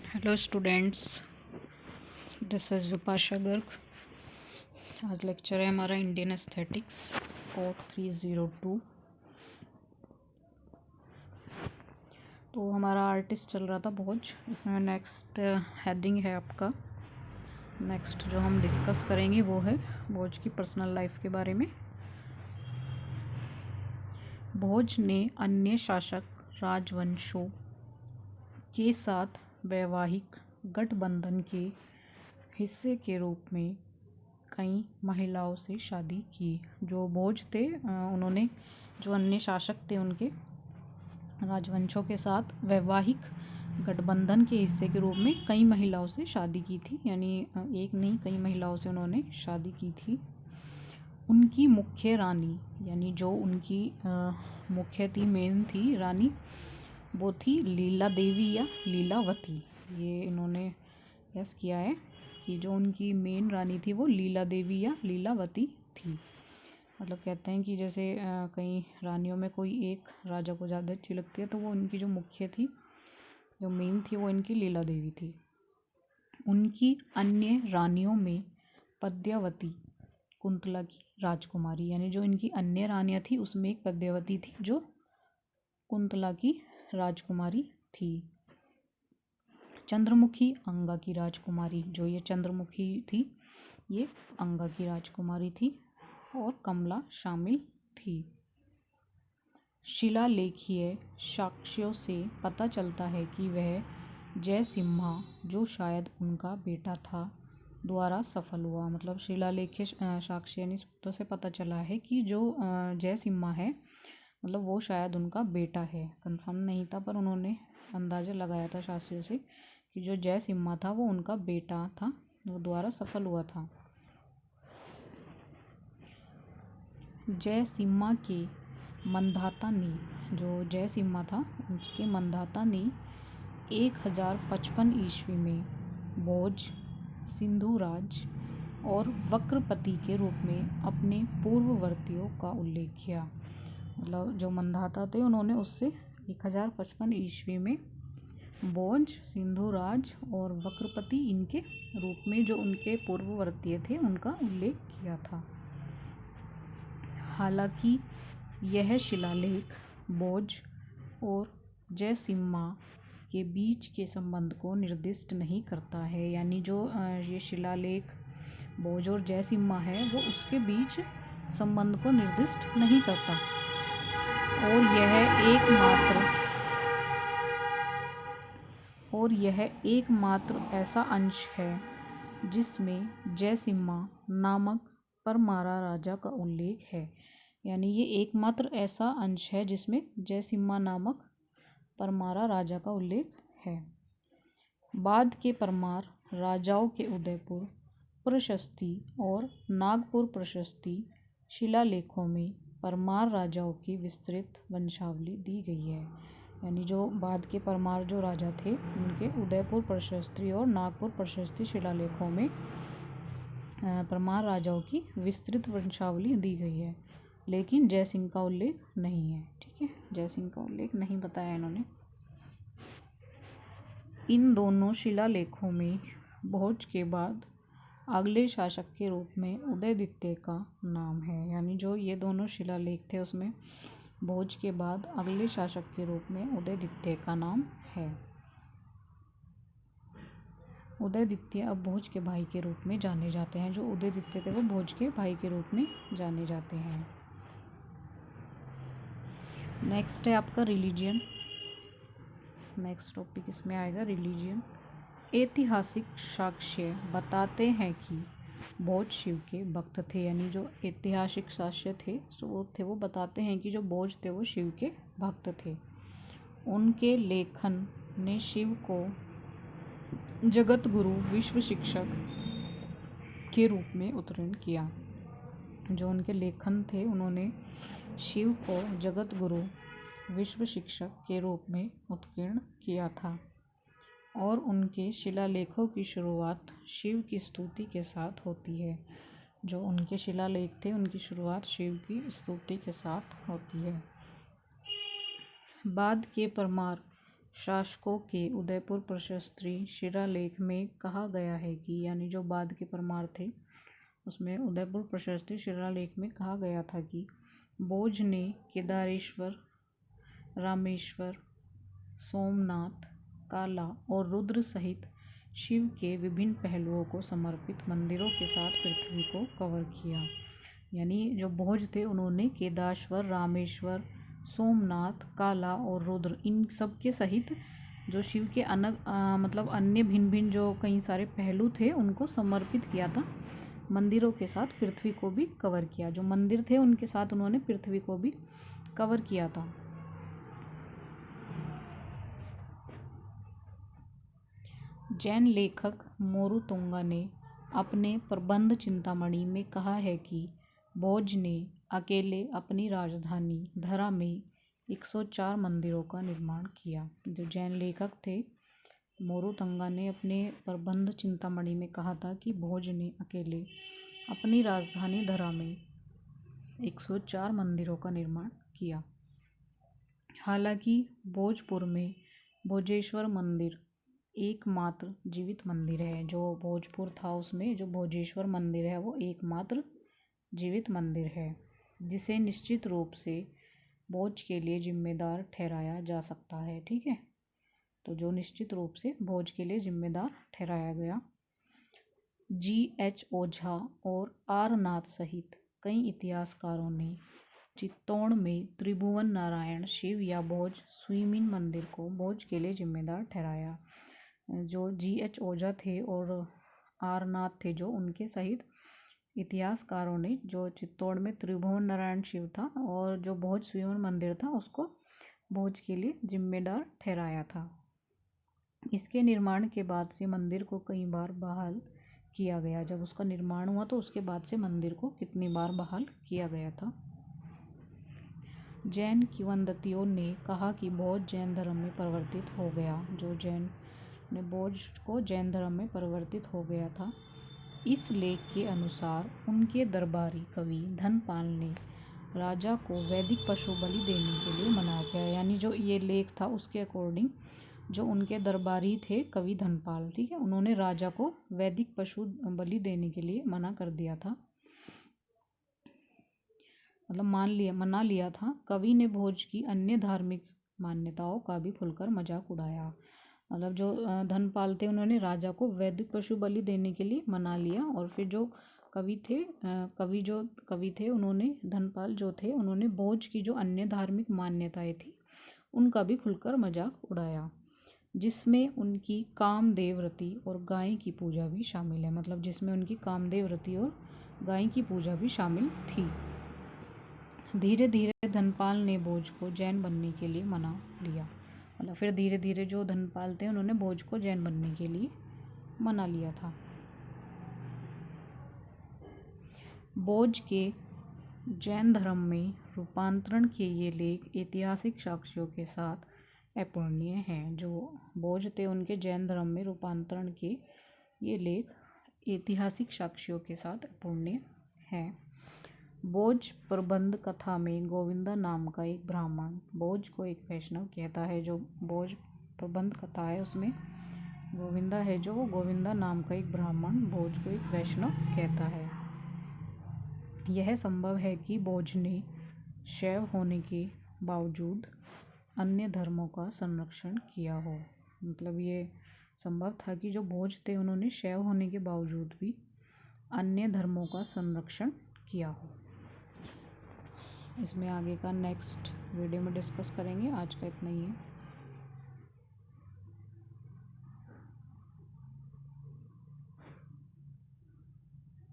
Hello students, this is Vipasha Garg. आज lecture है हमारा इंडियन एस्थेटिक्स कोड 302। तो हमारा आर्टिस्ट चल रहा था भोज। इसमें नेक्स्ट हेडिंग है आपका। नेक्स्ट जो हम डिस्कस करेंगे वो है भोज की पर्सनल लाइफ के बारे में। भोज ने अन्य शासक राजवंशों के साथ वैवाहिक गठबंधन के हिस्से के रूप में कई महिलाओं से शादी की। जो भोज थे उन्होंने जो अन्य शासक थे उनके राजवंशों के साथ वैवाहिक गठबंधन के हिस्से के रूप में कई महिलाओं से शादी की थी। यानी एक नहीं कई महिलाओं से उन्होंने शादी की थी। उनकी मुख्य रानी यानी जो उनकी मुख्य थी, मेन थी रानी, वो थी लीला देवी या लीलावती। ये इन्होंने यस किया है कि जो उनकी मेन रानी थी वो लीला देवी या लीलावती थी। मतलब कहते हैं कि जैसे कई रानियों में कोई एक राजा को ज़्यादा अच्छी लगती है, तो वो उनकी जो मुख्य थी, जो मेन थी, वो इनकी लीला देवी थी। उनकी अन्य रानियों में पद्यावती कुंतला की राजकुमारी, यानी जो इनकी अन्य रानियाँ थी उसमें एक पद्यावती थी जो कुंतला की राजकुमारी थी। चंद्रमुखी अंगा की राजकुमारी, जो ये चंद्रमुखी थी ये अंगा की राजकुमारी थी, और कमला शामिल थी। शिलालेखीय साक्ष्यों से पता चलता है कि वह जयसिम्हा, जो शायद उनका बेटा था, द्वारा सफल हुआ। मतलब शिलालेखीय साक्ष्य यानी सूत्रों से पता चला है कि जो जयसिम्हा है, मतलब वो शायद उनका बेटा है। कंफर्म नहीं था पर उन्होंने अंदाज़ा लगाया था शास्त्रियों से कि जो जयसिम्हा था वो उनका बेटा था, वो द्वारा सफल हुआ था। जयसिम्हा के मंधाता ने, जो जयसिम्हा था उसके मंधाता ने 1055 ईस्वी में भोज, सिंधुराज और वक्रपति के रूप में अपने पूर्ववर्तियों का उल्लेख किया। मतलब जो मंधाता थे उन्होंने उससे 1055 ईस्वी में भोज, सिंधुराज और वक्रपति इनके रूप में जो उनके पूर्ववर्ती थे उनका उल्लेख किया था। हालांकि यह शिलालेख भोज और जयसिम्हा के बीच के संबंध को निर्दिष्ट नहीं करता है। यानी जो ये शिलालेख भोज और जयसिम्हा है वो उसके बीच संबंध को निर्दिष्ट नहीं करता, और यह एकमात्र ऐसा अंश है जिसमें जयसिम्हा नामक परमारा राजा का उल्लेख है। यानी ये एकमात्र ऐसा अंश है जिसमें जयसिम्हा नामक परमारा राजा का उल्लेख है। बाद के परमार राजाओं के उदयपुर प्रशस्ति और नागपुर प्रशस्ति शिलालेखों में परमार राजाओं की विस्तृत वंशावली दी गई है। यानी जो बाद के परमार जो राजा थे उनके उदयपुर प्रशस्ति और नागपुर प्रशस्ति शिलालेखों में परमार राजाओं की विस्तृत वंशावली दी गई है, लेकिन जयसिंह का उल्लेख नहीं है। ठीक है, जयसिंह का उल्लेख नहीं बताया इन्होंने। इन दोनों शिलालेखों में भोज के बाद अगले शासक के रूप में उदयदित्य का नाम है। यानी जो ये दोनों शिलालेख थे उसमें भोज के बाद अगले शासक के रूप में उदयदित्य का नाम है। उदयदित्य अब भोज के भाई के रूप में जाने जाते हैं। जो उदयदित्य थे वो भोज के भाई के रूप में जाने जाते हैं। नेक्स्ट है आपका रिलीजियन। नेक्स्ट टॉपिक इसमें आएगा रिलीजियन। ऐतिहासिक साक्ष्य बताते हैं कि भोज शिव के भक्त थे। यानी जो ऐतिहासिक साक्ष्य थे वो बताते हैं कि जो भोज थे वो शिव के भक्त थे। उनके लेखन ने शिव को जगत गुरु, विश्व शिक्षक के रूप में उत्तीर्ण किया। जो उनके लेखन थे उन्होंने शिव को जगत गुरु, विश्व शिक्षक के रूप में उत्कीर्ण किया था, और उनके शिलालेखों की शुरुआत शिव की स्तुति के साथ होती है। जो उनके शिलालेख थे उनकी शुरुआत शिव की स्तुति के साथ होती है। बाद के परमार शासकों के उदयपुर प्रशस्त्री शिलालेख में कहा गया है कि, यानी जो बाद के परमार थे उसमें उदयपुर प्रशस्त्री शिलालेख में कहा गया था कि भोज ने केदारेश्वर, रामेश्वर, सोमनाथ, काला और रुद्र सहित शिव के विभिन्न पहलुओं को समर्पित मंदिरों के साथ पृथ्वी को कवर किया। यानी जो भोज थे उन्होंने केदारेश्वर, रामेश्वर, सोमनाथ, काला और रुद्र इन सब के सहित जो शिव के मतलब अन्य भिन्न भिन्न जो कई सारे पहलू थे उनको समर्पित किया था, मंदिरों के साथ पृथ्वी को भी कवर किया। जो मंदिर थे उनके साथ उन्होंने पृथ्वी को भी कवर किया था। जैन लेखक मोरुतुंगा ने अपने प्रबंध चिंतामणि में कहा है कि भोज ने अकेले अपनी राजधानी धरा में 104 मंदिरों का निर्माण किया। जो जैन लेखक थे मोरुतुंगा ने अपने प्रबंध चिंतामणि में कहा था कि भोज ने अकेले अपनी राजधानी धरा में 104 मंदिरों का निर्माण किया। हालांकि भोजपुर में भोजेश्वर मंदिर एकमात्र जीवित मंदिर है। जो भोजपुर था उसमें जो भोजेश्वर मंदिर है वो एकमात्र जीवित मंदिर है, जिसे निश्चित रूप से भोज के लिए जिम्मेदार ठहराया जा सकता है। ठीक है, तो जो निश्चित रूप से भोज के लिए जिम्मेदार ठहराया गया। G.H. ओझा और आर नाथ सहित कई इतिहासकारों ने चित्तौड़ में त्रिभुवन नारायण शिव या भोज स्विमिन मंदिर को भोज के लिए जिम्मेदार ठहराया। जो G.H. ओझा थे और आर नाथ थे जो उनके सहित इतिहासकारों ने जो चित्तौड़ में त्रिभुवन नारायण शिव था और जो भोज स्विमिन मंदिर था उसको भोज के लिए जिम्मेदार ठहराया था। इसके निर्माण के बाद से मंदिर को कई बार बहाल किया गया। जब उसका निर्माण हुआ तो उसके बाद से मंदिर को कितनी बार बहाल किया गया था। जैन किंवदंतियों ने कहा कि भोज जैन धर्म में परिवर्तित हो गया। जो जैन ने भोज को जैन धर्म में परिवर्तित हो गया था। इस लेख के अनुसार उनके दरबारी कवि धनपाल ने राजा को वैदिक पशु बलि देने के लिए मना किया। यानी जो ये लेख था उसके अकॉर्डिंग जो उनके दरबारी थे कवि धनपाल, ठीक है, उन्होंने राजा को वैदिक पशु बलि देने के लिए मना कर दिया था, मतलब मना लिया था। कवि ने भोज की अन्य धार्मिक मान्यताओं का भी खुलकर मजाक उड़ाया। मतलब जो धनपाल थे उन्होंने राजा को वैदिक पशु बलि देने के लिए मना लिया और फिर जो कवि थे उन्होंने धनपाल जो थे उन्होंने भोज की जो अन्य धार्मिक मान्यताएं थी उनका भी खुलकर मजाक उड़ाया, जिसमें उनकी कामदेव रति और गाय की पूजा भी शामिल है। मतलब जिसमें उनकी कामदेव रति और गाय की पूजा भी शामिल थी। धीरे धीरे धनपाल ने भोज को जैन बनने के लिए मना लिया। मतलब फिर धीरे धीरे जो धनपाल थे उन्होंने भोज को जैन बनने के लिए मना लिया था। भोज के जैन धर्म में रूपांतरण के ये लेख ऐतिहासिक साक्ष्यों के साथ अपूर्णीय हैं। जो भोज थे उनके जैन धर्म में रूपांतरण के ये लेख ऐतिहासिक साक्ष्यों के साथ अपूर्णीय हैं। भोज प्रबंध कथा में गोविंदा नाम का एक ब्राह्मण भोज को एक वैष्णव कहता है। जो भोज प्रबंध कथा है उसमें गोविंदा है जो वो गोविंदा नाम का एक ब्राह्मण भोज को एक वैष्णव कहता है। यह संभव है कि भोज ने शैव होने के बावजूद अन्य धर्मों का संरक्षण किया हो। मतलब ये संभव था कि जो भोज थे उन्होंने शैव होने के बावजूद भी अन्य धर्मों का संरक्षण किया हो। इसमें आगे का नेक्स्ट वीडियो में डिस्कस करेंगे। आज का इतना ही है।